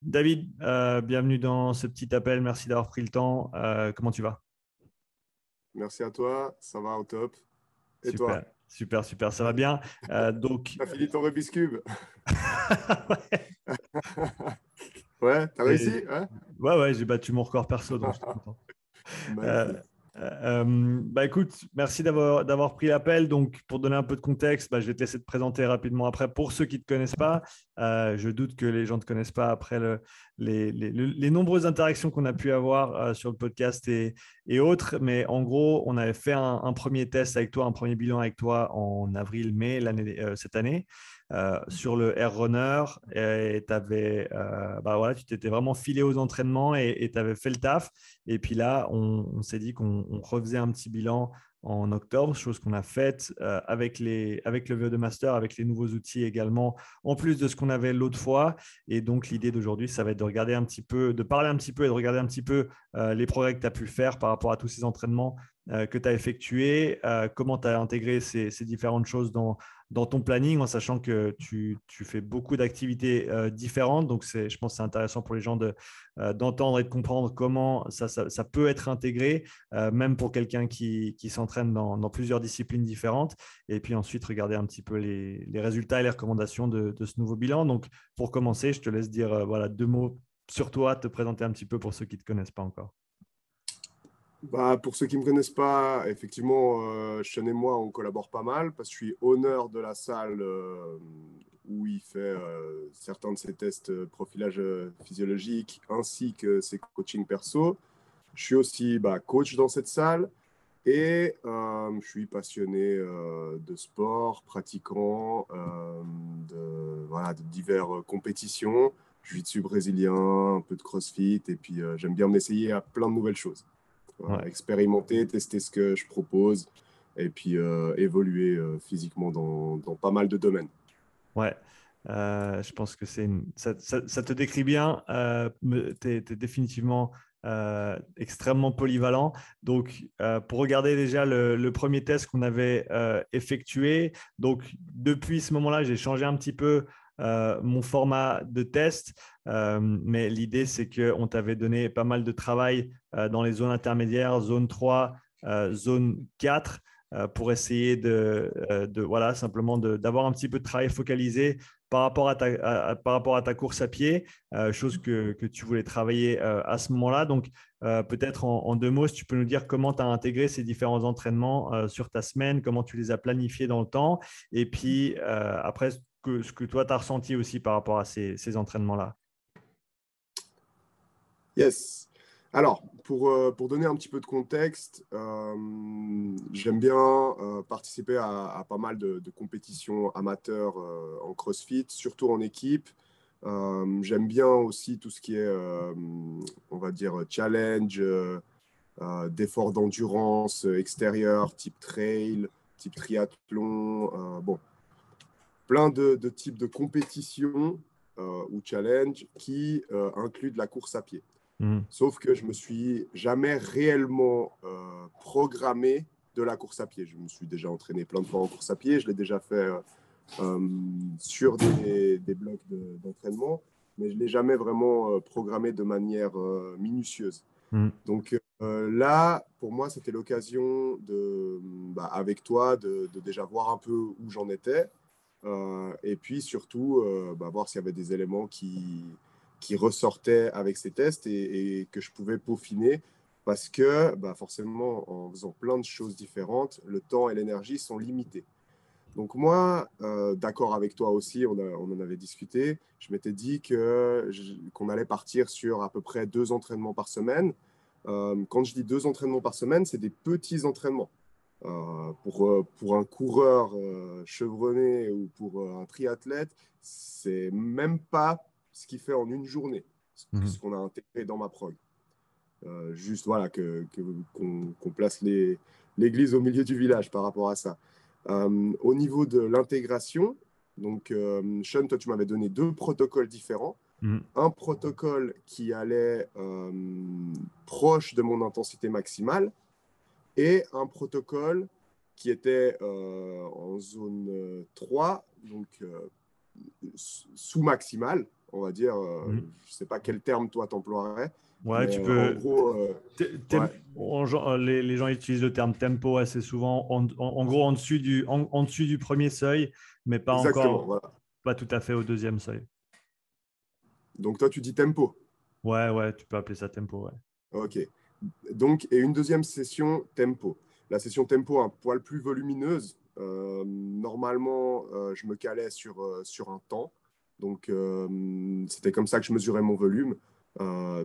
David, bienvenue dans ce petit appel. Merci d'avoir pris le temps. Comment tu vas? Merci à toi, ça va au top. Et toi? Super, super, super. Ça va bien. Donc, T'as fini ton Rubik's Cube? ouais, Ouais, t'as réussi? et- Ouais? ouais, ouais, j'ai battu mon record perso, donc je suis content. Euh, Magnifique. bah écoute, merci d'avoir pris l'appel. Donc, pour donner un peu de contexte, bah, je vais te laisser te présenter rapidement après. Pour ceux qui ne te connaissent pas, je doute que les gens ne te connaissent pas après les nombreuses interactions qu'on a pu avoir sur le podcast et autres. Mais en gros, on avait fait un premier test avec toi, un premier bilan avec toi en avril-mai cette année. Sur le Air Runner et bah voilà, tu t'étais vraiment filé aux entraînements et tu avais fait le taf. Et puis là, on s'est dit qu'on refaisait un petit bilan en octobre, chose qu'on a faite avec le VO2 Master, avec les nouveaux outils également, en plus de ce qu'on avait l'autre fois. Et donc, l'idée d'aujourd'hui, ça va être de regarder un petit peu, de parler un petit peu et de regarder un petit peu les progrès que tu as pu faire par rapport à tous ces entraînements que tu as effectués, comment tu as intégré ces différentes choses dans ton planning, en sachant que tu fais beaucoup d'activités différentes. Donc, je pense que c'est intéressant pour les gens d'entendre et de comprendre comment ça peut être intégré, même pour quelqu'un qui s'entraîne dans plusieurs disciplines différentes. Et puis ensuite, regarder un petit peu les résultats et les recommandations de ce nouveau bilan. Donc, pour commencer, je te laisse dire voilà, deux mots sur toi, te présenter un petit peu pour ceux qui ne te connaissent pas encore. Bah, pour ceux qui ne me connaissent pas, effectivement, Sean et moi, on collabore pas mal parce que je suis honneur de la salle où il fait certains de ses tests profilage physiologique ainsi que ses coachings perso. Je suis aussi coach dans cette salle. Et je suis passionné de sport, pratiquant voilà, de diverses compétitions. Jiu-jitsu brésilien, un peu de crossfit, et puis j'aime bien m'essayer à plein de nouvelles choses. Voilà, Ouais, expérimenter, tester ce que je propose, et puis évoluer physiquement dans pas mal de domaines. ouais. Je pense que ça te décrit bien. Tu es définitivement extrêmement polyvalent. Donc, pour regarder déjà le premier test qu'on avait effectué, donc depuis ce moment-là, j'ai changé un petit peu mon format de test. Mais l'idée, c'est qu'on t'avait donné pas mal de travail dans les zones intermédiaires, zone 3, zone 4, pour essayer voilà, simplement d'avoir un petit peu de travail focalisé par rapport à ta course à pied, chose que tu voulais travailler à ce moment-là. Donc, peut-être en deux mots, si tu peux nous dire comment tu as intégré ces différents entraînements sur ta semaine, comment tu les as planifiés dans le temps, et puis après, ce que toi, tu as ressenti aussi par rapport à ces entraînements-là. Yes. Alors, pour donner un petit peu de contexte, j'aime bien participer à pas mal de compétitions amateurs en CrossFit, surtout en équipe. J'aime bien aussi tout ce qui est, on va dire, challenge, d'efforts d'endurance extérieur, type trail, type triathlon. Bon, plein de types de compétitions ou challenge qui incluent de la course à pied. Mhm. Sauf que je me suis jamais réellement programmé de la course à pied. Je me suis déjà entraîné plein de fois en course à pied. Je l'ai déjà fait sur des blocs d'entraînement, mais je ne l'ai jamais vraiment programmé de manière minutieuse. Mhm. Donc là, pour moi, c'était l'occasion avec toi de déjà voir un peu où j'en étais. Et puis surtout, voir s'il y avait des éléments qui ressortaient avec ces tests et que je pouvais peaufiner parce que forcément, en faisant plein de choses différentes, le temps et l'énergie sont limités. Donc moi, d'accord avec toi aussi, on en avait discuté, je m'étais dit qu'on allait partir sur à peu près 2 entraînements par semaine. Quand je dis 2 entraînements par semaine, c'est des petits entraînements. Pour un coureur chevronné ou pour un triathlète, c'est même pas ce qu'il fait en une journée, ce Mhm. qu'on a intégré dans ma prog. Juste voilà, qu'on place l'église au milieu du village par rapport à ça. Au niveau de l'intégration, donc Sean, toi tu m'avais donné 2 protocoles différents. Mhm. Un protocole qui allait proche de mon intensité maximale et un protocole qui était en zone 3, donc sous-maximale. on va dire. Je Mhm. ne sais pas quel terme toi t'emploierais, Ouais, mais tu en peux. gros, ouais, Les gens utilisent le terme tempo assez souvent, en gros en dessus du premier seuil, mais pas exactement. encore, Voilà. pas tout à fait au deuxième seuil. Donc toi, tu dis tempo. Ouais, ouais, tu peux appeler ça tempo, ouais. Ok. Donc, et une deuxième session tempo. La session tempo un poil plus volumineuse. Normalement, je me calais sur un temps. Donc, c'était comme ça que je mesurais mon volume.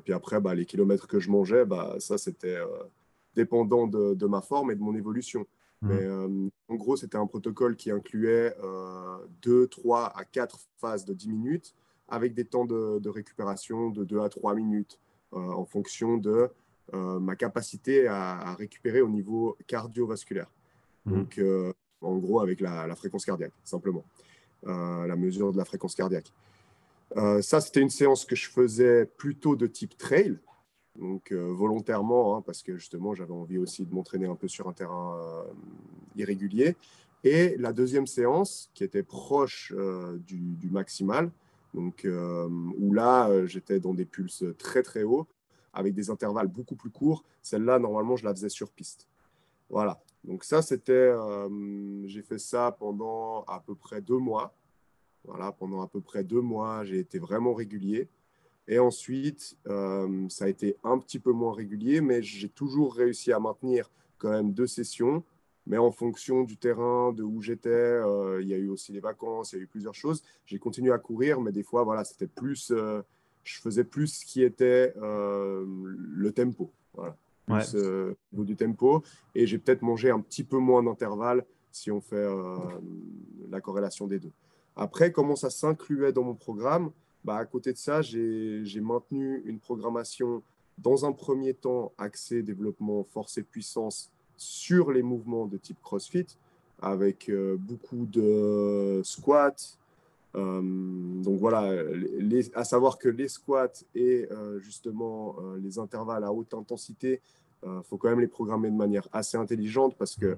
Puis après, bah, les kilomètres que je mangeais, bah, ça, c'était dépendant de ma forme et de mon évolution. Mais Mhm. en gros, c'était un protocole qui incluait 2, 3 à 4 phases de 10 minutes avec des temps de récupération de 2 à 3 minutes en fonction de ma capacité à récupérer au niveau cardiovasculaire. Mhm. Donc, en gros, avec la fréquence cardiaque, simplement. La mesure de la fréquence cardiaque. Ça, c'était une séance que je faisais plutôt de type trail, donc volontairement, hein, parce que justement, j'avais envie aussi de m'entraîner un peu sur un terrain irrégulier. Et la deuxième séance, qui était proche du maximal, donc où là, j'étais dans des pulses très très hauts, avec des intervalles beaucoup plus courts. Celle-là, normalement, je la faisais sur piste. Voilà. Donc ça, j'ai fait ça pendant à peu près 2 mois. Voilà, pendant à peu près 2 mois, j'ai été vraiment régulier. Et ensuite, ça a été un petit peu moins régulier, mais j'ai toujours réussi à maintenir quand même 2 sessions. Mais en fonction du terrain, de où j'étais, il y a eu aussi les vacances, il y a eu plusieurs choses. J'ai continué à courir, mais des fois, voilà, c'était plus, je faisais plus ce qui était le tempo. Voilà, Ouais. plus au niveau du tempo. Et j'ai peut-être mangé un petit peu moins d'intervalles si on fait la corrélation des deux. Après, comment ça s'incluait dans mon programme? Bah, à côté de ça, j'ai maintenu une programmation dans un premier temps axée développement force et puissance sur les mouvements de type CrossFit, avec beaucoup de squats. Donc voilà, à savoir que les squats et justement les intervalles à haute intensité, faut quand même les programmer de manière assez intelligente parce que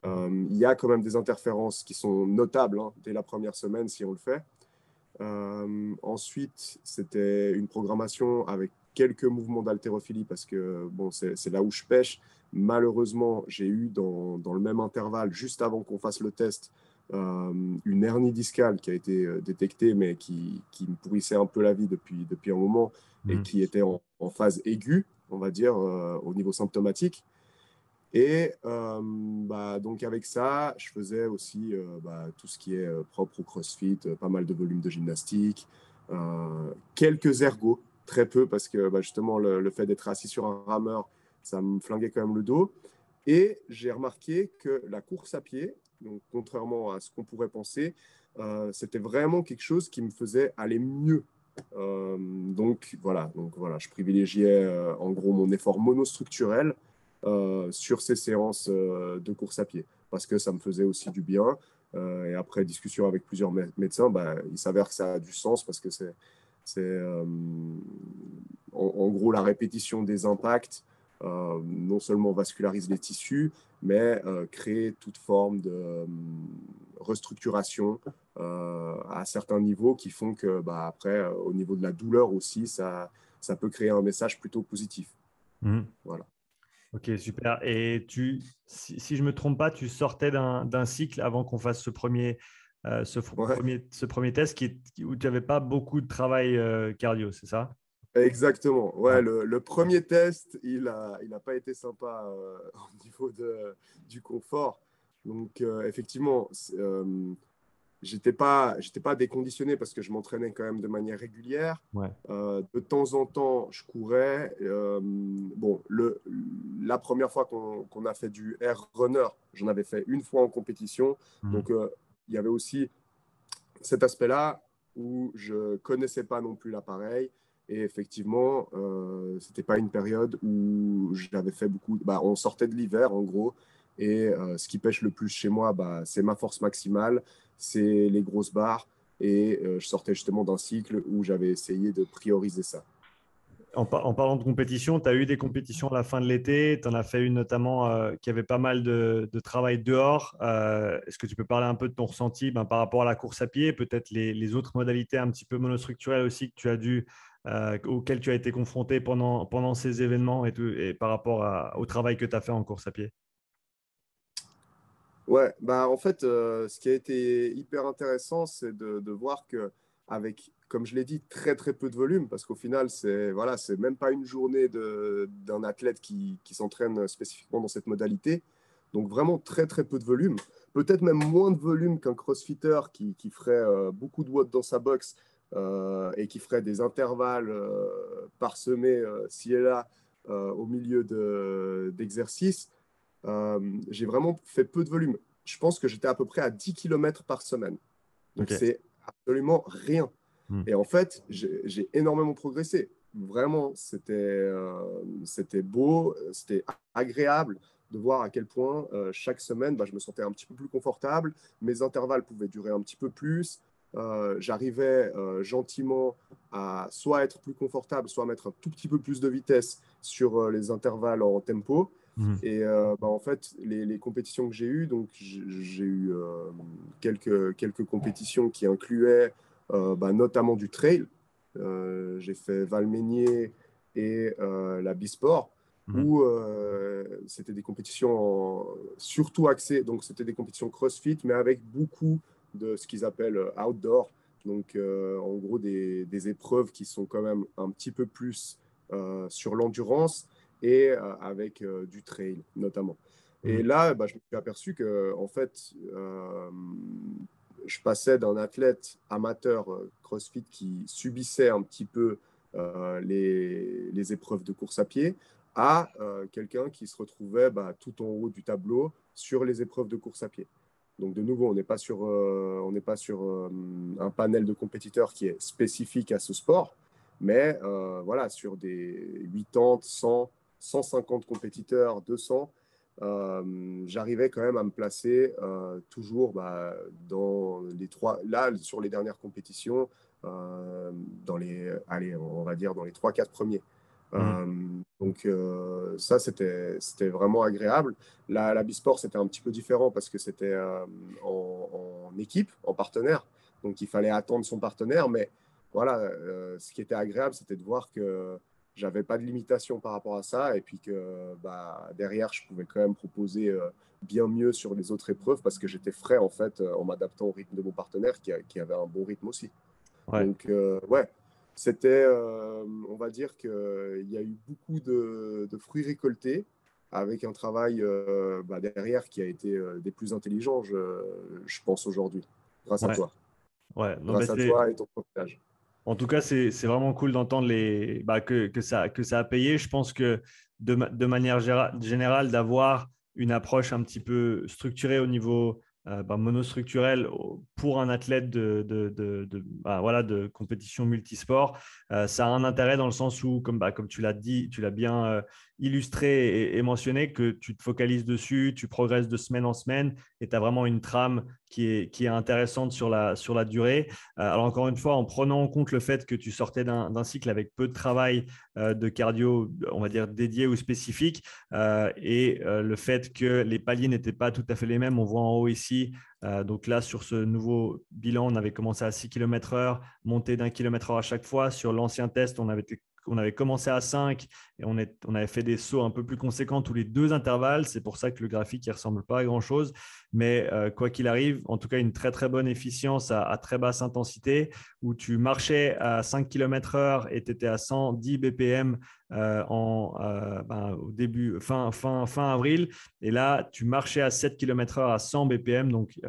il y a quand même des interférences qui sont notables hein, dès la première semaine si on le fait. Ensuite, c'était une programmation avec quelques mouvements d'haltérophilie parce que bon, c'est là où je pêche. Malheureusement, j'ai eu dans le même intervalle, juste avant qu'on fasse le test, une hernie discale qui a été détectée, mais qui me pourrissait un peu la vie depuis un moment et Mhm. qui était en phase aiguë, on va dire, au niveau symptomatique. Et bah, donc avec ça, je faisais aussi bah, tout ce qui est propre au CrossFit, pas mal de volumes de gymnastique, quelques ergos, très peu parce que bah, justement le fait d'être assis sur un rameur, ça me flinguait quand même le dos. Et j'ai remarqué que la course à pied, donc contrairement à ce qu'on pourrait penser, c'était vraiment quelque chose qui me faisait aller mieux. Donc voilà, je privilégiais en gros mon effort monostructurel sur ces séances de course à pied parce que ça me faisait aussi du bien. Et après discussion avec plusieurs médecins, bah, il s'avère que ça a du sens parce que c'est en gros la répétition des impacts non seulement vascularise les tissus, mais crée toute forme de restructuration à certains niveaux qui font que bah, après, au niveau de la douleur aussi, ça peut créer un message plutôt positif. Mhm. Voilà. Ok, super. Et si je me trompe pas, tu sortais d'un cycle avant qu'on fasse Ouais. ce premier test où tu n'avais pas beaucoup de travail cardio, c'est ça? Exactement. Ouais. Ouais, le premier test, il a pas été sympa au niveau du confort. Donc, effectivement, j'étais pas déconditionné parce que je m'entraînais quand même de manière régulière. Ouais. De temps en temps, je courais. Bon, la première fois qu'on a fait du air runner, j'en avais fait une fois en compétition. Mhm. Donc, il y avait aussi cet aspect-là où je connaissais pas non plus l'appareil. Et effectivement, c'était pas une période où j'avais fait beaucoup. Bah, on sortait de l'hiver en gros, et ce qui pêche le plus chez moi, bah, c'est ma force maximale, c'est les grosses barres. Et je sortais justement d'un cycle où j'avais essayé de prioriser ça. En parlant de compétition, tu as eu des compétitions à la fin de l'été. Tu en as fait une notamment qui avait pas mal de travail dehors. Est-ce que tu peux parler un peu de ton ressenti par rapport à la course à pied, peut-être les autres modalités un petit peu monostructurelles aussi que tu as auxquelles tu as été confronté pendant ces événements et par rapport au travail que tu as fait en course à pied? Ouais, bah en fait, ce qui a été hyper intéressant, c'est de voir que avec, comme je l'ai dit, très très peu de volume, parce qu'au final, c'est même pas une journée d'un athlète qui s'entraîne spécifiquement dans cette modalité. Donc vraiment très très peu de volume. Peut-être même moins de volume qu'un crossfitter qui ferait beaucoup de watts dans sa box et qui ferait des intervalles parsemés ci et là au milieu d'exercices. J'ai vraiment fait peu de volume. Je pense que j'étais à peu près à 10 kilomètres par semaine. Donc, Ok. c'est absolument rien. Hmm. Et en fait, j'ai énormément progressé. Vraiment, c'était beau, c'était agréable de voir à quel point chaque semaine, bah, je me sentais un petit peu plus confortable. Mes intervalles pouvaient durer un petit peu plus. J'arrivais gentiment à soit être plus confortable, soit mettre un tout petit peu plus de vitesse sur les intervalles en tempo. Hmm. Et bah, en fait, les compétitions que j'ai eues, donc j'ai eu quelques compétitions qui incluaient bah, notamment du trail. J'ai fait Valménier et la Bisport, Hmm. où c'était des compétitions surtout axées, donc c'était des compétitions CrossFit, mais avec beaucoup de ce qu'ils appellent outdoor. Donc en gros des épreuves qui sont quand même un petit peu plus sur l'endurance et avec du trail notamment. Hmm. Et là, bah, je me suis aperçu que en fait, je passais d'un athlète amateur CrossFit qui subissait un petit peu les épreuves de course à pied à quelqu'un qui se retrouvait bah, tout en haut du tableau sur les épreuves de course à pied. Donc de nouveau, on n'est pas sur un panel de compétiteurs qui est spécifique à ce sport, mais voilà, sur des 80, 100, 150 compétiteurs, 200, j'arrivais quand même à me placer toujours bah, dans les trois, là, sur les dernières compétitions, dans les, allez, on va dire dans les trois, quatre premiers. Hmm. Euh, donc ça, c'était vraiment agréable. La Bisport, c'était un petit peu différent parce que c'était en équipe, en partenaire. Donc il fallait attendre son partenaire. Mais voilà, ce qui était agréable, c'était de voir que j'avais pas de limitation par rapport à ça. Et puis que bah, derrière, je pouvais quand même proposer bien mieux sur les autres épreuves parce que j'étais frais en fait en m'adaptant au rythme de mon partenaire qui avait un bon rythme aussi. Ouais. Donc, ouais, c'était, on va dire qu'il y a eu beaucoup de fruits récoltés avec un travail bah, derrière qui a été des plus intelligents, je pense, aujourd'hui, grâce à Ouais. toi. Ouais. Non, Grâce à toi et ton partage. en tout cas, c'est vraiment cool d'entendre que ça a payé. Je pense que de manière générale, d'avoir une approche un petit peu structurée au niveau monostructurel pour un athlète voilà, de compétition multisport, ça a un intérêt dans le sens où, comme tu l'as dit, tu l'as bien illustré et mentionné, que tu te focalises dessus, tu progresses de semaine en semaine et tu as vraiment une trame qui est intéressante sur la durée. Alors encore une fois, en prenant en compte le fait que tu sortais d'un cycle avec peu de travail de cardio, on va dire dédié ou spécifique, le fait que les paliers n'étaient pas tout à fait les mêmes, on voit en haut ici. Donc là, sur ce nouveau bilan, on avait commencé à 6 km/h, monté d'1 km/h à chaque fois. Sur l'ancien test, on avait commencé à 5 et on avait fait des sauts un peu plus conséquents tous les deux intervalles. C'est pour ça que le graphique ne ressemble pas à grand-chose. Mais quoi qu'il arrive, en tout cas, une très, très bonne efficience à très basse intensité où tu marchais à 5 km/h et tu étais à 110 BPM au début, fin avril. Et là, tu marchais à 7 km/h à 100 BPM, donc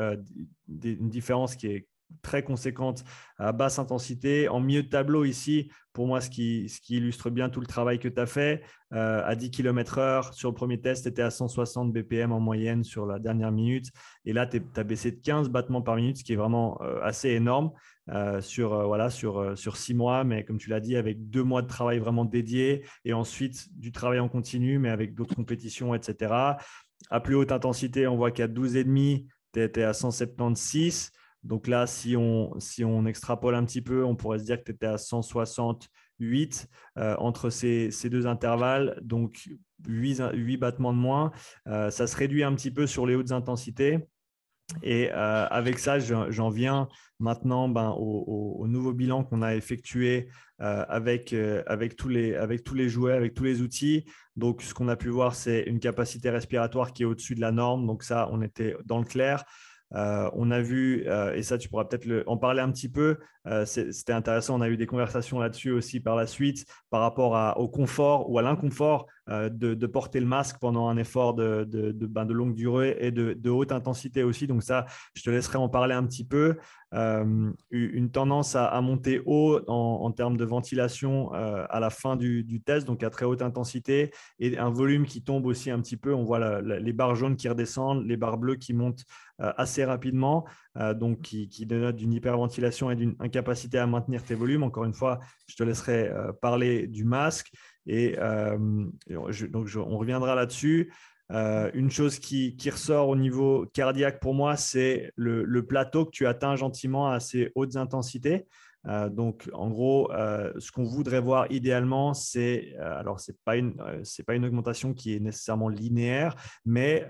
une différence qui est très conséquente à basse intensité. En milieu de tableau ici, pour moi, ce qui illustre bien tout le travail que tu as fait, à 10 km/h sur le premier test, tu étais à 160 BPM en moyenne sur la dernière minute. Et là, tu as baissé de 15 battements par minute, ce qui est vraiment assez énorme sur 6 mois. Mais comme tu l'as dit, avec 2 mois de travail vraiment dédié et ensuite du travail en continu, mais avec d'autres compétitions, etc. À plus haute intensité, on voit qu'à 12,5, tu étais à 176. Donc là, si on extrapole un petit peu, on pourrait se dire que tu étais à 160 8 entre ces deux intervalles, donc 8 battements de moins. Ça se réduit un petit peu sur les hautes intensités. Et avec ça, j'en viens maintenant au nouveau bilan qu'on a effectué avec tous les jouets, avec tous les outils. Donc, ce qu'on a pu voir, c'est une capacité respiratoire qui est au-dessus de la norme. Donc, ça, on était dans le clair. On a vu, et ça, tu pourras peut-être en parler un petit peu, c'était intéressant, on a eu des conversations là-dessus aussi par la suite par rapport au confort ou à l'inconfort de porter le masque pendant un effort de longue durée et de haute intensité aussi. Donc ça, je te laisserai en parler un petit peu. Une tendance à monter haut en termes de ventilation à la fin du test, donc à très haute intensité, et un volume qui tombe aussi un petit peu. On voit les barres jaunes qui redescendent, les barres bleues qui montent assez rapidement, donc qui dénotent d'une hyperventilation et d'une incapacité à maintenir tes volumes. Encore une fois, je te laisserai parler du masque. Et on reviendra là-dessus. Une chose qui ressort au niveau cardiaque pour moi, c'est le plateau que tu atteins gentiment à ces hautes intensités. Donc, en gros, ce qu'on voudrait voir idéalement, alors c'est pas une augmentation qui est nécessairement linéaire, mais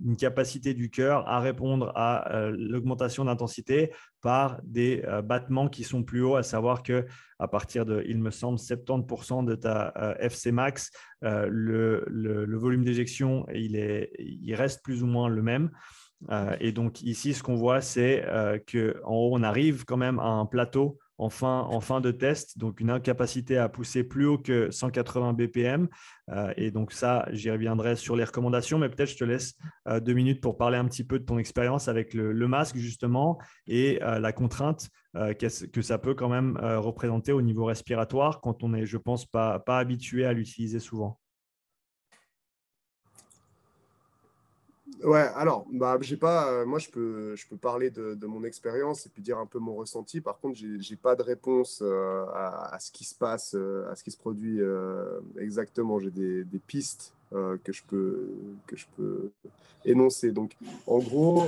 une capacité du cœur à répondre à l'augmentation d'intensité par des battements qui sont plus hauts, à savoir que à partir de, il me semble, 70% de ta FC max, le volume d'éjection, il reste plus ou moins le même. Et donc ici, ce qu'on voit, c'est qu'en haut, on arrive quand même à un plateau en fin de test, donc une incapacité à pousser plus haut que 180 BPM. Et donc ça, j'y reviendrai sur les recommandations, mais peut-être je te laisse 2 minutes pour parler un petit peu de ton expérience avec le masque, justement, et la contrainte que ça peut quand même représenter au niveau respiratoire quand on est, je pense, pas habitué à l'utiliser souvent. Ouais, alors, bah, j'ai pas, moi, je peux parler de mon expérience et puis dire un peu mon ressenti. Par contre, j'ai pas de réponse à ce qui se passe, à ce qui se produit exactement. J'ai des pistes que je peux énoncer. Donc, en gros,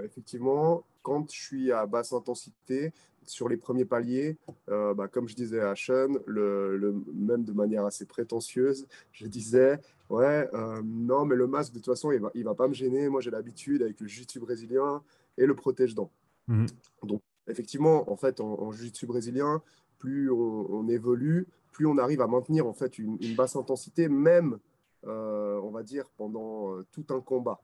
effectivement, quand je suis à basse intensité, sur les premiers paliers, bah, comme je disais à Sean, même de manière assez prétentieuse, je disais, ouais, non, mais le masque, de toute façon, il va pas me gêner. Moi, j'ai l'habitude avec le jiu-jitsu brésilien et le protège-dents. Mhm. Donc, effectivement, en fait, en jiu-jitsu brésilien, plus on évolue, plus on arrive à maintenir en fait une basse intensité, même, on va dire, pendant tout un combat.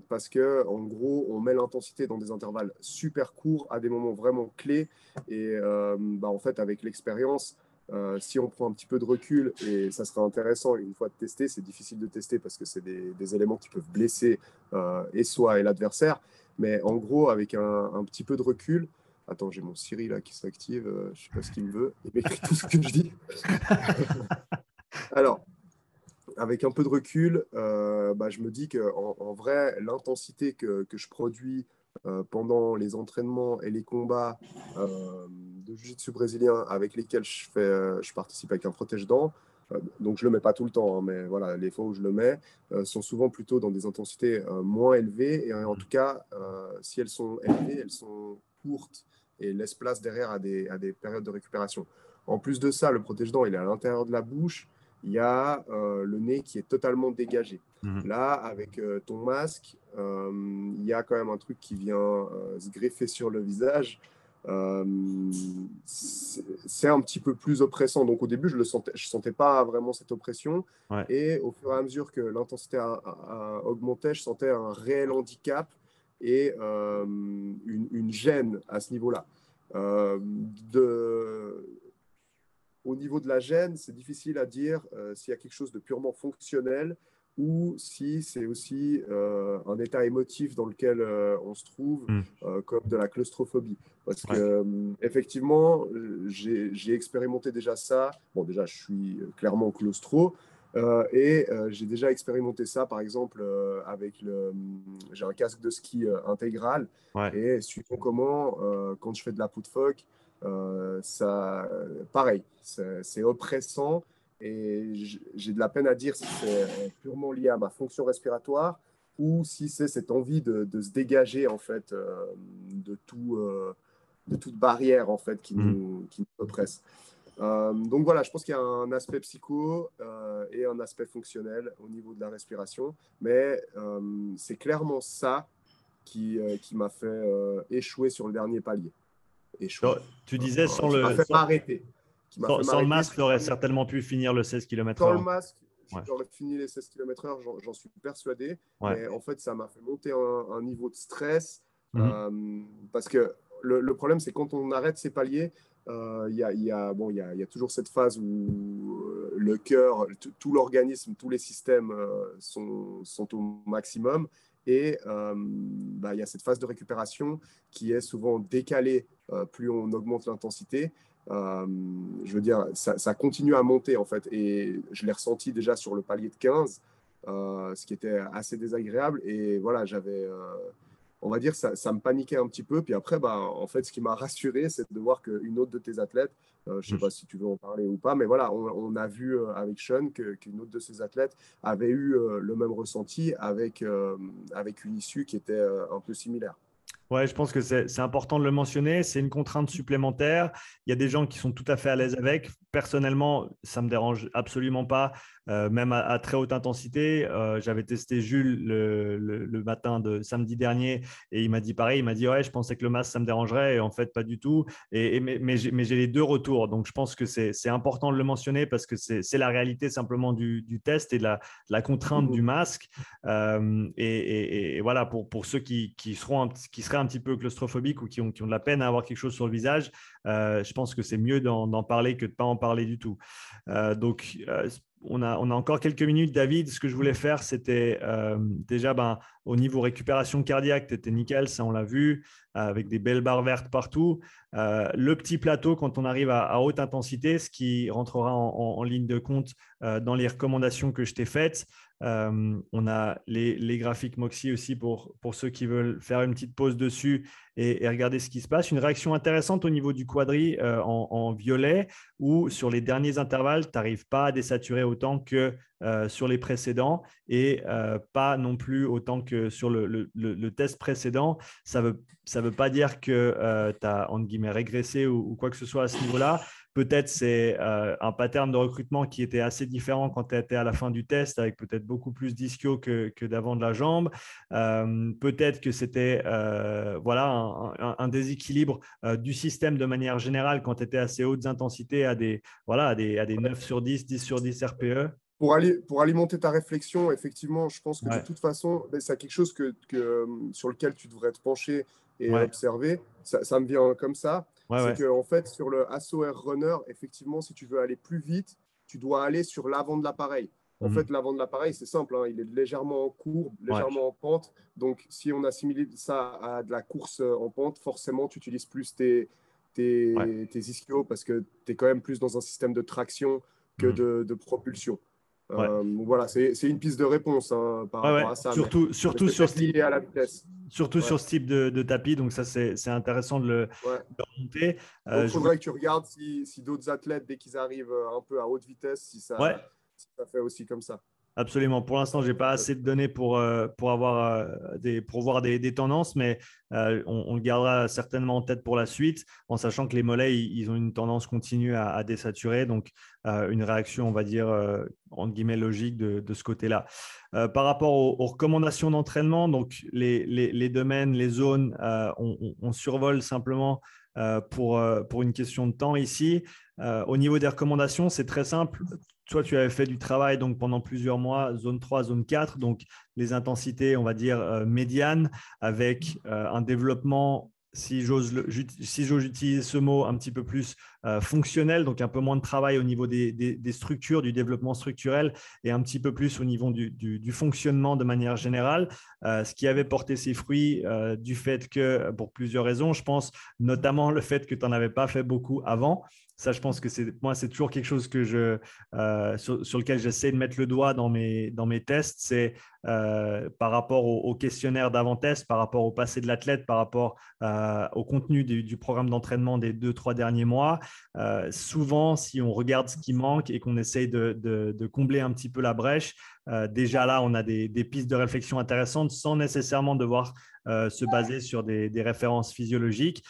Parce que, en gros, on met l'intensité dans des intervalles super courts à des moments vraiment clés. Et bah, en fait, avec l'expérience, si on prend un petit peu de recul, et ça serait intéressant une fois de tester, c'est difficile de tester parce que c'est des éléments qui peuvent blesser et soi et l'adversaire. Mais en gros, avec un petit peu de recul, attends, j'ai mon Siri là qui s'active, je sais pas ce qu'il me veut, il m'écrit tout ce que je dis. Alors, avec un peu de recul, bah, je me dis en vrai, l'intensité que je produis pendant les entraînements et les combats de jiu-jitsu brésilien avec lesquels je participe avec un protège-dents, donc je ne le mets pas tout le temps, hein, mais voilà, les fois où je le mets sont souvent plutôt dans des intensités moins élevées. Et en tout cas, si elles sont élevées, elles sont courtes et laissent place derrière à des périodes de récupération. En plus de ça, le protège-dents, il est à l'intérieur de la bouche. Il y a le nez qui est totalement dégagé. Mhm. Là, avec ton masque, il y a quand même un truc qui vient se greffer sur le visage. Euh, c'est un petit peu plus oppressant. Donc au début, je sentais pas vraiment cette oppression. Ouais. Et au fur et à mesure que l'intensité augmentait, je sentais un réel handicap et une gêne à ce niveau-là. De, au niveau de la gêne, c'est difficile à dire s'il y a quelque chose de purement fonctionnel ou si c'est aussi un état émotif dans lequel on se trouve, Mhm. comme de la claustrophobie. Parce que, Ouais. effectivement, j'ai expérimenté déjà ça. Bon, déjà, je suis clairement claustro. Et j'ai déjà expérimenté ça, par exemple, j'ai un casque de ski intégral. Ouais. Et suivant comment, quand je fais de la peau de phoque, ça, pareil, c'est oppressant et j'ai de la peine à dire si c'est purement lié à ma fonction respiratoire ou si c'est cette envie de se dégager en fait de toute barrière en fait Mhm. qui nous oppresse. Donc voilà, je pense qu'il y a un aspect psycho et un aspect fonctionnel au niveau de la respiration, mais c'est clairement ça qui m'a fait échouer sur le dernier palier. Échouer. Donc, tu disais Qui m'a fait m'arrêter. Qui m'a fait sans le m'arrêter. masque, tu aurais certainement pu finir le 16 Sans le km/h. masque, Ouais. j'aurais fini les 16 km/h, j'en suis persuadé. Ouais. Mais en fait, ça m'a fait monter un niveau de stress. Mhm. Parce que le problème, c'est quand on arrête ces paliers, il y a toujours cette phase où le cœur, tout l'organisme, tous les systèmes sont au maximum. Et il y a cette phase de récupération qui est souvent décalée plus on augmente l'intensité. Je veux dire, ça continue à monter en fait. Et je l'ai ressenti déjà sur le palier de 15, ce qui était assez désagréable. Et voilà, on va dire, ça me paniquait un petit peu. Puis après, en fait, ce qui m'a rassuré, c'est de voir qu'une autre de tes athlètes, je ne sais pas si tu veux en parler ou pas, mais voilà, on a vu avec Sean qu'une autre de ses athlètes avait eu le même ressenti avec une issue qui était un peu similaire. Ouais, je pense que c'est important de le mentionner. C'est une contrainte supplémentaire. Il y a des gens qui sont tout à fait à l'aise avec. Personnellement, ça ne me dérange absolument pas, même à très haute intensité. J'avais testé Jules le matin de samedi dernier et il m'a dit pareil. Il m'a dit, ouais, je pensais que le masque, ça me dérangerait. Et en fait, pas du tout. Mais j'ai les deux retours. Donc, je pense que c'est important de le mentionner parce que c'est la réalité simplement du test et de la contrainte du masque. Et voilà, pour ceux qui seraient un petit peu claustrophobiques ou qui ont de la peine à avoir quelque chose sur le visage, je pense que c'est mieux d'en parler que de ne pas en parler du tout. On a encore quelques minutes, David. Ce que je voulais faire, c'était déjà au niveau récupération cardiaque, tu étais nickel, ça on l'a vu, avec des belles barres vertes partout. Le petit plateau, quand on arrive à haute intensité, ce qui rentrera en ligne de compte dans les recommandations que je t'ai faites. On a les graphiques Moxie aussi pour ceux qui veulent faire une petite pause dessus et regarder ce qui se passe. Une réaction intéressante au niveau du quadri en violet où sur les derniers intervalles, tu n'arrives pas à désaturer autant que sur les précédents et pas non plus autant que sur le test précédent. Ça veut pas dire que tu as, entre guillemets, régressé ou quoi que ce soit à ce niveau-là. Peut-être c'est un pattern de recrutement qui était assez différent quand tu étais à la fin du test, avec peut-être beaucoup plus d'ischio que d'avant de la jambe. Peut-être que c'était voilà, un déséquilibre du système de manière générale quand tu étais à ces hautes intensités à des 9 sur 10, 10 sur 10 RPE. Pour alimenter ta réflexion, effectivement, je pense que de Ouais, toute façon, c'est quelque chose sur lequel tu devrais te pencher et ouais, observer. Ça me vient comme ça. ouais, C'est ouais. qu'en fait, sur le ASOR Runner, effectivement, si tu veux aller plus vite, tu dois aller sur l'avant de l'appareil. En fait, Mhm. l'avant de l'appareil, c'est simple, hein, il est légèrement en courbe, Ouais, légèrement en pente. Donc, si on assimile ça à de la course en pente, forcément, tu utilises plus ouais. tes ischios parce que tu es quand même plus dans un système de traction que Mhm. de propulsion. Ouais. Voilà, c'est une piste de réponse hein, par Ouais, rapport ouais. à ça, mais Surtout c'est sur peut-être ce type, lié à la vitesse. surtout Ouais, sur ce type de tapis. Donc, ça, c'est intéressant ouais. de remonter. Donc, il Je voulais... faudrait que tu regardes si d'autres athlètes, dès qu'ils arrivent un peu à haute vitesse, Ouais, si ça fait aussi comme ça. absolument. Pour l'instant, je n'ai pas assez de données pour avoir pour voir des tendances, mais on le gardera certainement en tête pour la suite, en sachant que les mollets, ils ont une tendance continue à désaturer. Donc, une réaction, on va dire, entre guillemets, logique de ce côté-là. Par rapport aux recommandations d'entraînement, donc les domaines, les zones, on survole simplement pour une question de temps ici. Au niveau des recommandations, c'est très simple. Toi, tu avais fait du travail donc pendant plusieurs mois, zone 3, zone 4, donc les intensités, on va dire, médianes, avec un développement, si j'ose utiliser ce mot, un petit peu plus fonctionnel, donc un peu moins de travail au niveau des structures, du développement structurel, et un petit peu plus au niveau du fonctionnement de manière générale, ce qui avait porté ses fruits du fait que, pour plusieurs raisons, je pense notamment le fait que tu n'en avais pas fait beaucoup avant. Ça, je pense que moi, c'est toujours quelque chose sur lequel j'essaie de mettre le doigt dans mes tests. C'est par rapport au questionnaire d'avant-test, par rapport au passé de l'athlète, par rapport au contenu du programme d'entraînement des 2-3 derniers mois. Souvent, si on regarde ce qui manque et qu'on essaye de combler un petit peu la brèche, déjà là, on a des pistes de réflexion intéressantes sans nécessairement devoir se baser sur des références physiologiques,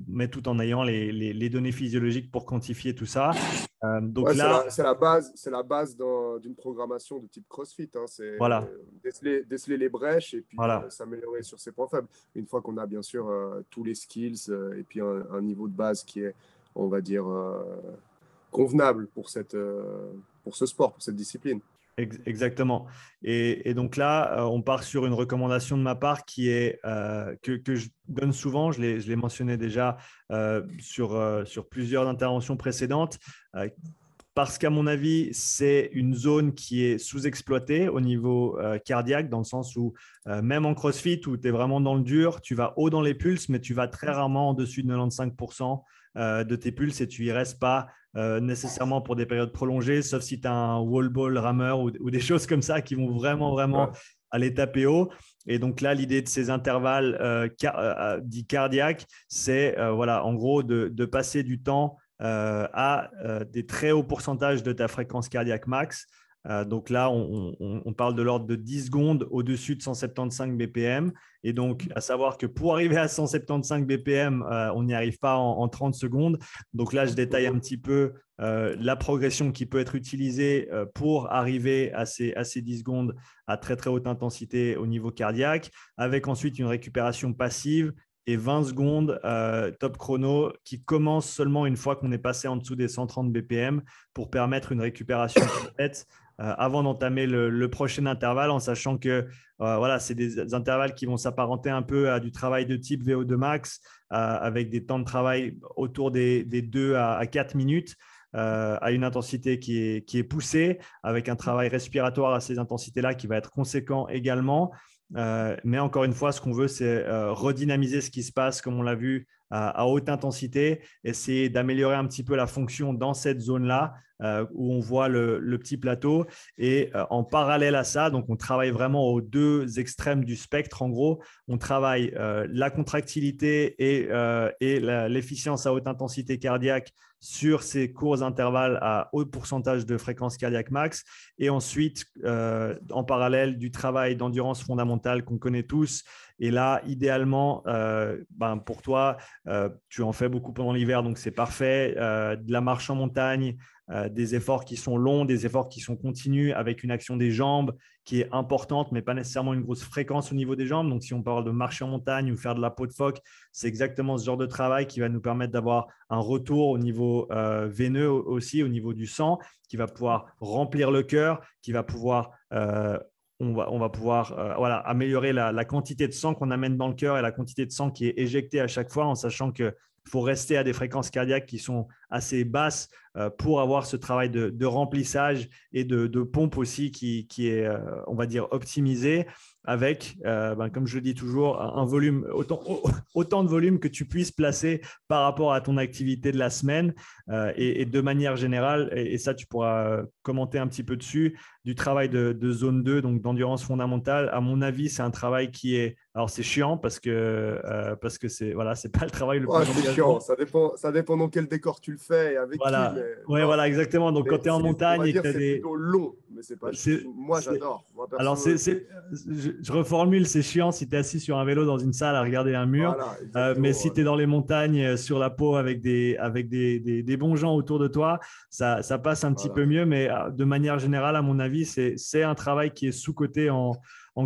mais tout en ayant les données physiologiques pour quantifier tout ça. Donc Ouais, là, c'est la base d'une programmation de type CrossFit, hein. C'est voilà, déceler les brèches et puis voilà. s'améliorer sur ses points faibles. Une fois qu'on a bien sûr tous les skills et puis un niveau de base qui est, on va dire, convenable pour ce sport, pour cette discipline. Exactement. Et donc là, on part sur une recommandation de ma part qui est que je donne souvent, je l'ai mentionné déjà sur plusieurs interventions précédentes, parce qu'à mon avis, c'est une zone qui est sous-exploitée au niveau cardiaque, dans le sens où même en CrossFit, où tu es vraiment dans le dur, tu vas haut dans les pulses, mais tu vas très rarement en dessus de 95% de tes pulses et tu y restes pas nécessairement pour des périodes prolongées, sauf si tu as un wall ball rameur ou des choses comme ça qui vont vraiment, vraiment Ouais. aller taper haut. Et donc là, l'idée de ces intervalles dits cardiaques, c'est voilà, en gros de passer du temps à des très hauts pourcentages de ta fréquence cardiaque max. Donc là, on parle de l'ordre de 10 secondes au-dessus de 175 BPM. Et donc, à savoir que pour arriver à 175 BPM, on n'y arrive pas en 30 secondes. Donc là, je détaille un petit peu la progression qui peut être utilisée pour arriver à ces 10 secondes à très, très haute intensité au niveau cardiaque, avec ensuite une récupération passive et 20 secondes top chrono qui commence seulement une fois qu'on est passé en dessous des 130 BPM pour permettre une récupération complète avant d'entamer le prochain intervalle, en sachant que voilà, c'est des intervalles qui vont s'apparenter un peu à du travail de type VO2 max avec des temps de travail autour des 2 à 4 minutes. À une intensité qui est poussée, avec un travail respiratoire à ces intensités-là qui va être conséquent également. Mais encore une fois, ce qu'on veut, c'est redynamiser ce qui se passe, comme on l'a vu, à haute intensité, essayer d'améliorer un petit peu la fonction dans cette zone-là, où on voit le petit plateau. Et en parallèle à ça, donc on travaille vraiment aux deux extrêmes du spectre. En gros, on travaille la contractilité et l'efficience à haute intensité cardiaque sur ces courts intervalles à haut pourcentage de fréquence cardiaque max. Et ensuite, en parallèle, du travail d'endurance fondamentale qu'on connaît tous. Et là, idéalement, pour toi, tu en fais beaucoup pendant l'hiver, donc c'est parfait. De la marche en montagne, des efforts qui sont longs, des efforts qui sont continus, avec une action des jambes qui est importante, mais pas nécessairement une grosse fréquence au niveau des jambes. Donc, si on parle de marcher en montagne ou faire de la peau de phoque, c'est exactement ce genre de travail qui va nous permettre d'avoir un retour au niveau veineux aussi, au niveau du sang, qui va pouvoir remplir le cœur, qui va pouvoir on va pouvoir voilà, améliorer la quantité de sang qu'on amène dans le cœur et la quantité de sang qui est éjectée à chaque fois, en sachant qu'il faut rester à des fréquences cardiaques qui sont assez basses pour avoir ce travail de remplissage et de pompe aussi qui est, on va dire, optimisé avec, comme je le dis toujours, un volume, autant de volume que tu puisses placer par rapport à ton activité de la semaine. Et de manière générale, et ça, tu pourras commenter un petit peu dessus, du travail de zone 2, donc d'endurance fondamentale. À mon avis, c'est un travail qui est… Alors, c'est chiant parce que c'est voilà, c'est pas le travail le plus Ouais, c'est chiant, engageant. ça dépend dans quel décor tu le fais et avec qui, Voilà, mais ouais, non. voilà, exactement. Donc, quand Mais tu es en on montagne va et que dire tu as c'est des… plutôt long, mais c'est pas. c'est- Moi, c'est- j'adore. Moi, Alors, perso, je reformule, c'est chiant si tu es assis sur un vélo dans une salle à regarder un mur, voilà, mais exactement. si tu es dans les montagnes, sur la peau avec des bons gens autour de toi, ça passe un petit Voilà. peu mieux, mais de manière générale, à mon avis, c'est un travail qui est sous-coté en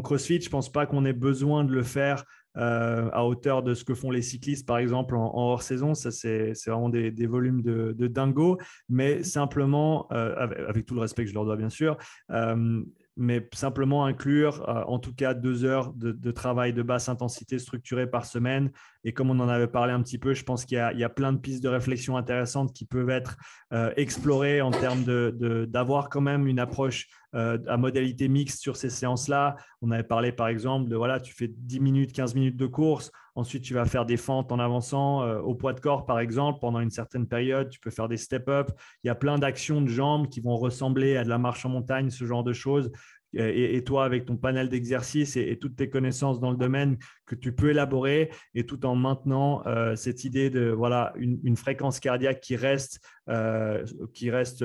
CrossFit. Je ne pense pas qu'on ait besoin de le faire à hauteur de ce que font les cyclistes, par exemple, en hors-saison. Ça, c'est vraiment des volumes de dingo, mais simplement, avec tout le respect que je leur dois, bien sûr, mais simplement inclure en tout cas 2 heures de travail de basse intensité structuré par semaine. Et comme on en avait parlé un petit peu, je pense qu'il y a plein de pistes de réflexion intéressantes qui peuvent être explorées en termes d'avoir quand même une approche à modalité mixte sur ces séances-là. On avait parlé par exemple de, voilà, tu fais 10 minutes, 15 minutes de course, ensuite tu vas faire des fentes en avançant au poids de corps par exemple pendant une certaine période, tu peux faire des step-up. Il y a plein d'actions de jambes qui vont ressembler à de la marche en montagne, ce genre de choses et toi, avec ton panel d'exercices et toutes tes connaissances dans le domaine, que tu peux élaborer, et tout en maintenant cette idée de voilà, une fréquence cardiaque qui reste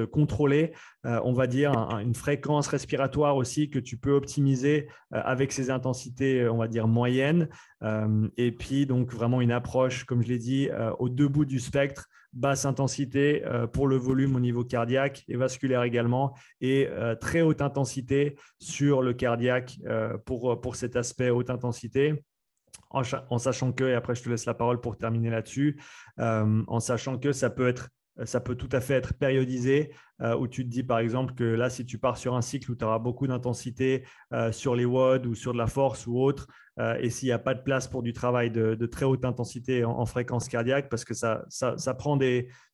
contrôlée, on va dire, une fréquence respiratoire aussi que tu peux optimiser avec ces intensités, on va dire, moyennes. Et puis, donc, vraiment une approche, comme je l'ai dit, aux deux bouts du spectre, basse intensité pour le volume au niveau cardiaque et vasculaire également, et très haute intensité sur le cardiaque pour cet aspect haute intensité. En sachant que, et après je te laisse la parole pour terminer là-dessus, en sachant que ça peut tout à fait être périodisé, où tu te dis par exemple que là, si tu pars sur un cycle où tu auras beaucoup d'intensité sur les WOD ou sur de la force ou autre, et s'il n'y a pas de place pour du travail de très haute intensité en fréquence cardiaque, parce que ça prend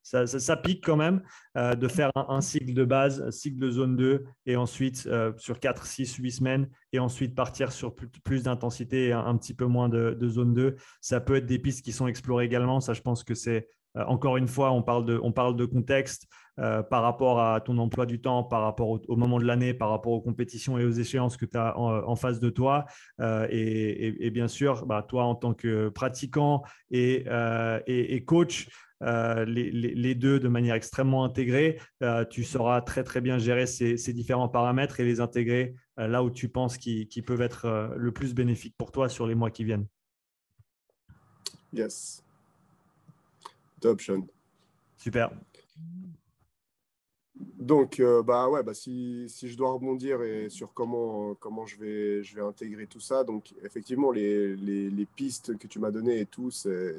ça pique quand même, de faire un cycle de base, un cycle de zone 2, et ensuite sur 4, 6, 8 semaines, et ensuite partir sur plus d'intensité et un petit peu moins de zone 2. Ça peut être des pistes qui sont explorées également. Ça, je pense que c'est, encore une fois, on parle de contexte par rapport à ton emploi du temps, par rapport au moment de l'année, par rapport aux compétitions et aux échéances que tu as en face de toi. Et bien sûr, bah, toi, en tant que pratiquant et coach, les deux de manière extrêmement intégrée, tu sauras très, très bien gérer ces différents paramètres et les intégrer là où tu penses qu'ils peuvent être le plus bénéfiques pour toi sur les mois qui viennent. Yes. Top, Sean. Super. Donc, si je dois rebondir sur comment je vais intégrer tout ça, donc effectivement, les pistes que tu m'as données et tout, c'est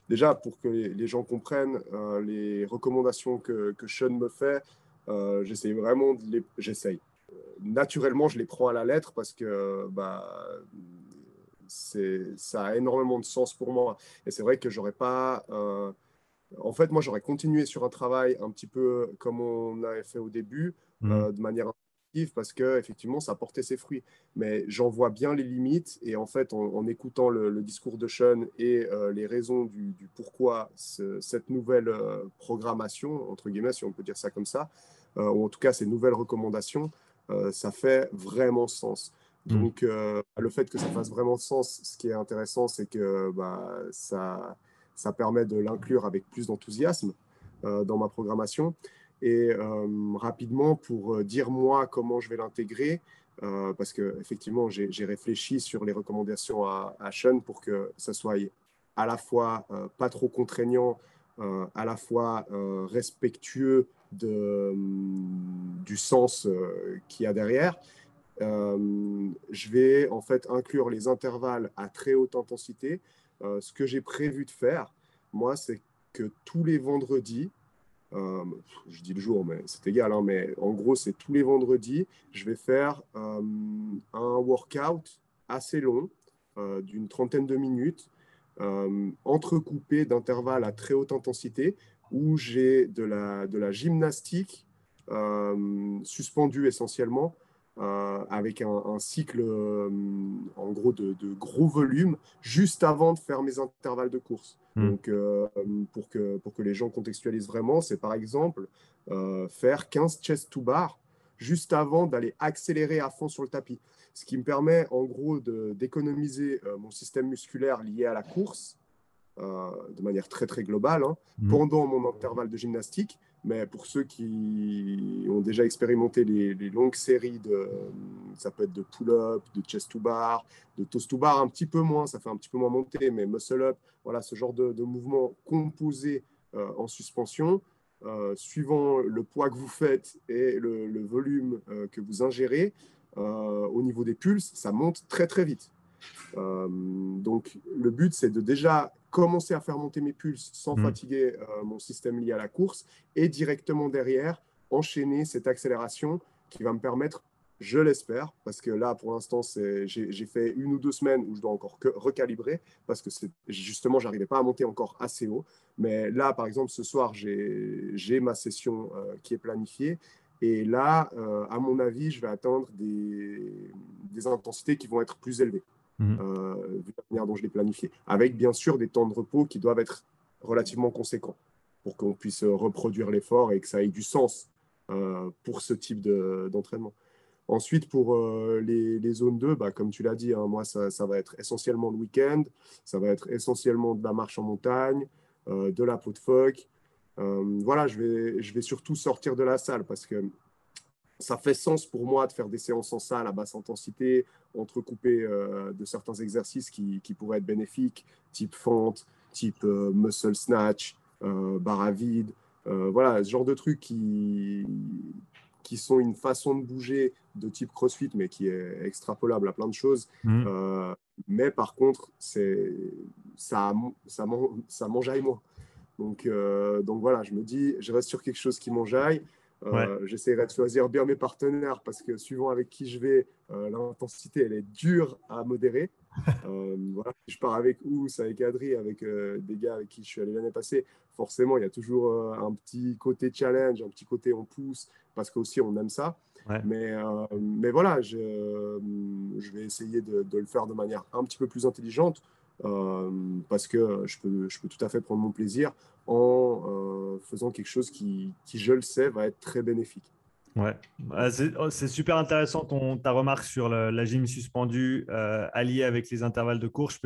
déjà pour que les gens comprennent les recommandations que Sean me fait, j'essaye vraiment j'essaye. Naturellement, je les prends à la lettre parce que ça a énormément de sens pour moi. Et c'est vrai que j'aurais pas. En fait, moi, j'aurais continué sur un travail un petit peu comme on avait fait au début, de manière intuitive, parce que effectivement, ça portait ses fruits. Mais j'en vois bien les limites. Et en fait, en écoutant le discours de Sean et les raisons du pourquoi cette nouvelle programmation, entre guillemets, si on peut dire ça comme ça, ou en tout cas ces nouvelles recommandations, ça fait vraiment sens. Donc, le fait que ça fasse vraiment sens, ce qui est intéressant, c'est que ça permet de l'inclure avec plus d'enthousiasme dans ma programmation. Et rapidement, pour dire moi comment je vais l'intégrer, parce qu'effectivement, j'ai réfléchi sur les recommandations à Sean pour que ça soit à la fois pas trop contraignant, à la fois respectueux du sens qu'il y a derrière. Je vais en fait inclure les intervalles à très haute intensité. Ce que j'ai prévu de faire, moi, c'est que tous les vendredis, je dis le jour, mais c'est égal, hein, mais en gros, c'est tous les vendredis, je vais faire un workout assez long, d'une trentaine de minutes, entrecoupé d'intervalles à très haute intensité, où j'ai de la gymnastique suspendue essentiellement, avec un cycle en gros de gros volume juste avant de faire mes intervalles de course. Donc, pour que les gens contextualisent vraiment, c'est par exemple faire 15 chest to bar juste avant d'aller accélérer à fond sur le tapis. Ce qui me permet en gros d'économiser mon système musculaire lié à la course de manière très très globale pendant mon intervalle de gymnastique. Mais pour ceux qui ont déjà expérimenté les longues séries ça peut être de pull-up, de chest to bar, de toast to bar, un petit peu moins, ça fait un petit peu moins monter, mais muscle-up, voilà, ce genre de mouvement composé en suspension, suivant le poids que vous faites et le volume que vous ingérez, au niveau des pulses, ça monte très très vite. Donc, le but, c'est de déjà commencer à faire monter mes pulses sans fatiguer mon système lié à la course et directement derrière, enchaîner cette accélération qui va me permettre, je l'espère, parce que là, pour l'instant, j'ai fait 1 ou 2 semaines où je dois encore recalibrer parce que justement, je n'arrivais pas à monter encore assez haut. Mais là, par exemple, ce soir, j'ai ma session qui est planifiée. Et là, à mon avis, je vais atteindre des intensités qui vont être plus élevées. Vu la manière dont je l'ai planifié, avec bien sûr des temps de repos qui doivent être relativement conséquents pour qu'on puisse reproduire l'effort et que ça ait du sens pour ce type d'entraînement. Ensuite, pour les zones 2, bah, comme tu l'as dit, hein, moi, ça va être essentiellement le week-end, ça va être essentiellement de la marche en montagne, de la peau de phoque. Voilà, je vais surtout sortir de la salle parce que ça fait sens pour moi de faire des séances en salle à basse intensité, entrecoupées de certains exercices qui pourraient être bénéfiques, type fente, type muscle snatch, barre à vide. Voilà, ce genre de trucs qui sont une façon de bouger de type CrossFit, mais qui est extrapolable à plein de choses. Mhm. Mais par contre, ça m'enjaille moins. Donc voilà, je me dis, je reste sur quelque chose qui m'enjaille. Ouais. J'essaierai de choisir bien mes partenaires parce que suivant avec qui je vais, l'intensité, elle est dure à modérer. Voilà, si je pars avec Ous, avec Adri, avec des gars avec qui je suis allé l'année passée, forcément, il y a toujours un petit côté challenge, un petit côté on pousse parce qu'aussi on aime ça. Ouais. Mais voilà, je vais essayer de le faire de manière un petit peu plus intelligente parce que je peux tout à fait prendre mon plaisir en faisant quelque chose qui, je le sais, va être très bénéfique. Ouais. C'est super intéressant ta remarque sur la gym suspendue alliée avec les intervalles de course.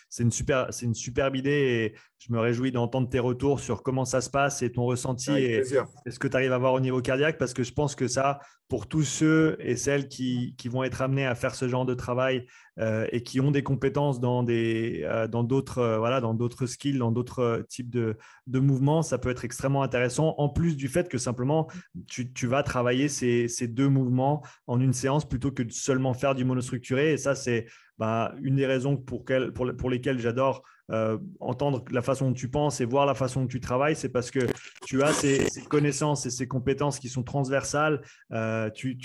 C'est une superbe idée et je me réjouis d'entendre tes retours sur comment ça se passe et ton ressenti Avec plaisir. et ce que tu arrives à voir au niveau cardiaque parce que je pense que ça, pour tous ceux et celles qui vont être amenés à faire ce genre de travail et qui ont des compétences dans d'autres voilà, dans d'autres skills, dans d'autres types de mouvements, ça peut être extrêmement intéressant en plus du fait que simplement tu vas travailler ces deux mouvements en une séance plutôt que de seulement faire du monostructuré. Et ça, c'est une des raisons pour lesquelles j'adore entendre la façon dont tu penses et voir la façon dont tu travailles. C'est parce que tu as ces connaissances et ces compétences qui sont transversales. Tu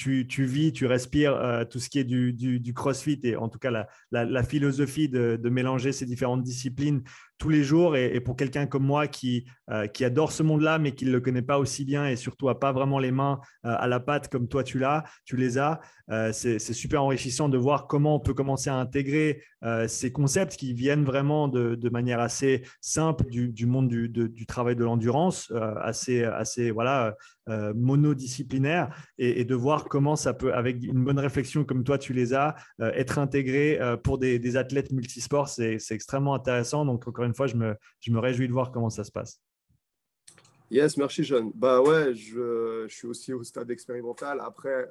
vis, tu respires tout ce qui est du CrossFit et en tout cas la philosophie de mélanger ces différentes disciplines tous les jours. Et pour quelqu'un comme moi qui adore ce monde-là, mais qui ne le connaît pas aussi bien et surtout n'a pas vraiment les mains à la pâte comme toi tu les as, c'est super enrichissant de voir comment on peut commencer à intégrer ces concepts qui viennent vraiment de manière assez simple du monde du travail de l'endurance, assez voilà, monodisciplinaire, et de voir comment ça peut, avec une bonne réflexion comme toi tu les as, être intégré pour des athlètes multisports. C'est extrêmement intéressant. Donc, encore une fois, je me réjouis de voir comment ça se passe. Yes, merci John. Bah ouais, je suis aussi au stade expérimental. Après,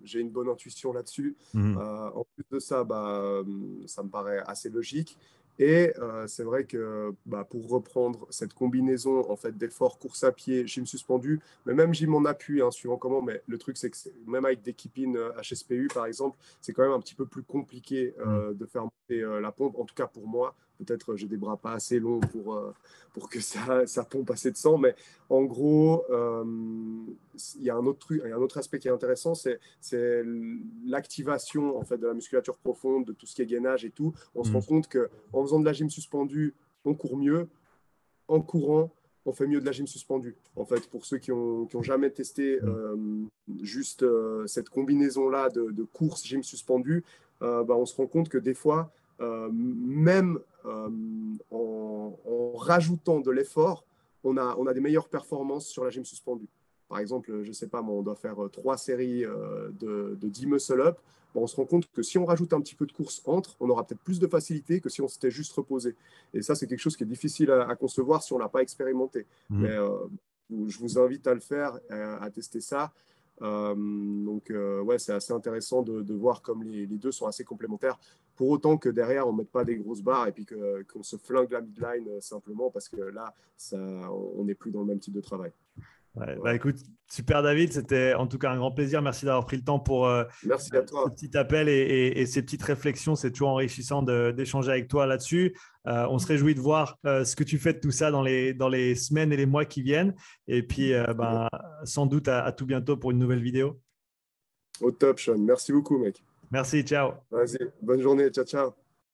j'ai une bonne intuition là-dessus. Mhm. En plus de ça, ça me paraît assez logique. Et c'est vrai que pour reprendre cette combinaison en fait d'efforts course à pied, gym suspendu, mais même gym en appui, hein, suivant comment. Mais le truc c'est que même avec des keep-in HSPU par exemple, c'est quand même un petit peu plus compliqué Mhm. de faire monter la pompe. En tout cas pour moi, peut-être j'ai des bras pas assez longs pour que ça pompe assez de sang. Mais en gros, il y a un autre truc, il y a un autre aspect qui est intéressant, c'est l'activation en fait de la musculature profonde, de tout ce qui est gainage et tout. On se rend Mhm. compte que en faisant de la gym suspendue, on court mieux. En courant, on fait mieux de la gym suspendue. En fait, pour ceux qui ont jamais testé Mhm. juste cette combinaison-là de course gym suspendue, on se rend compte que des fois, même en rajoutant de l'effort, on a des meilleures performances sur la gym suspendue. Par exemple, je ne sais pas, on doit faire 3 séries de 10 muscle-up. On se rend compte que si on rajoute un petit peu de course entre, on aura peut-être plus de facilité que si on s'était juste reposé. Et ça, c'est quelque chose qui est difficile à concevoir si on ne l'a pas expérimenté. Mais Mhm. je vous invite à le faire, à tester ça. Ouais, c'est assez intéressant de voir comme les deux sont assez complémentaires. Pour autant que derrière, on ne mette pas des grosses barres et puis qu'on se flingue la midline simplement parce que là, on n'est plus dans le même type de travail. Ouais, Voilà. écoute, super David, c'était en tout cas un grand plaisir. Merci d'avoir pris le temps pour Merci à ce toi. petit appel et ces petites réflexions. C'est toujours enrichissant d'échanger avec toi là-dessus. On se réjouit de voir ce que tu fais de tout ça dans les semaines et les mois qui viennent. Et puis, sans doute à tout bientôt pour une nouvelle vidéo. Au top, Sean. Merci beaucoup, mec. Merci, ciao. Vas-y, bonne journée. Ciao, ciao.